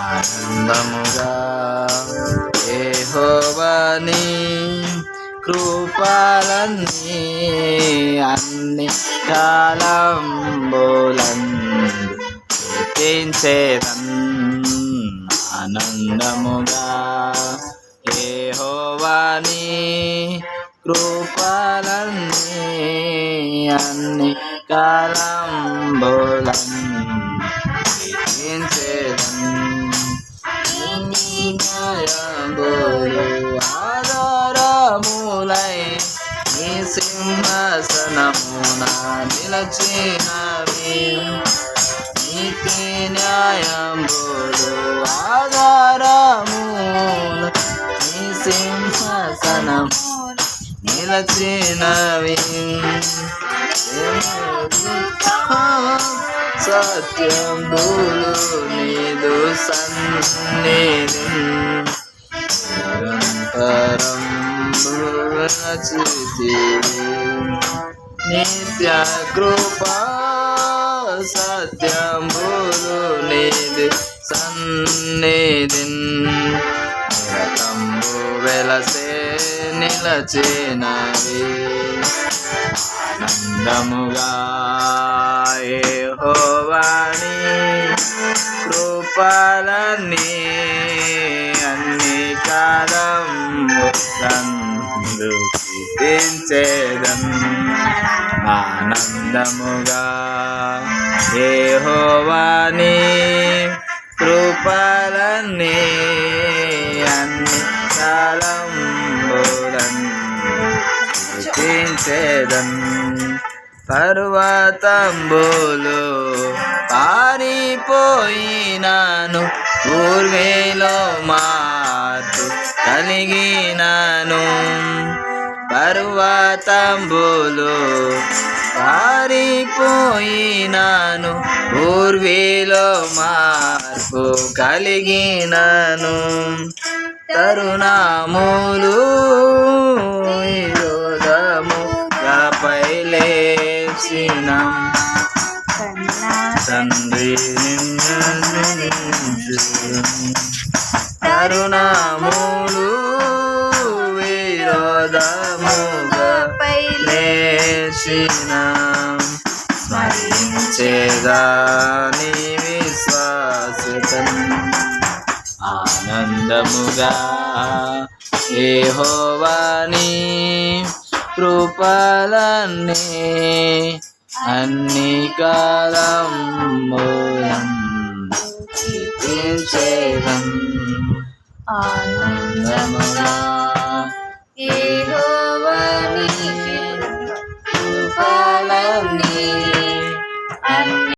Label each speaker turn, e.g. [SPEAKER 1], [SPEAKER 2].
[SPEAKER 1] ఆనందముగా యెహోవాని కృపలన్నీ అన్ని కాలంబులందు కీర్తించేదన్. ఆనందముగా యెహోవాని కృపలన్నీ అన్ని కాలంబులందు కీర్తించేదన్. ఆధారములై నీ సింహాసనమున నిలచినవి నీతి న్యాయంబులు. ఆధారముల నీ సింహాసనం నిలచినవి సత్యంబులు నీదు సన్నిధి నిరంతరం రచితివి. నిత్య కృపా సత్యంబులు నీది సన్నిధి నిరతంబు వెలసే నిలచినవి. ఆనందముగా యెహోవాని కృపలన్నీ అన్ని కాలములందు కీర్తించేదన్. ఆనందముగా యెహోవాని కృపలన్నీ అన్ని కాలములందు కీర్తించేదన్. పర్వతంబులు పారిపోయినాను ఊర్వేలో మార్పు కలిగినాను. పర్వతంబులు పారిపోయినాను ఊర్వేలో మార్పు కలిగినాను. తరుణములు విరోధములపై లేచిన తండ్రి నిన్ను తరుణములు విరోధములపై లేచిన స్మరించేదాని విశ్వాసతన్. ఆనందముగా యెహోవాని కృపలన్నీ అన్ని కాలములందు కీర్తించేదన్. ఆనందముగా యెహోవా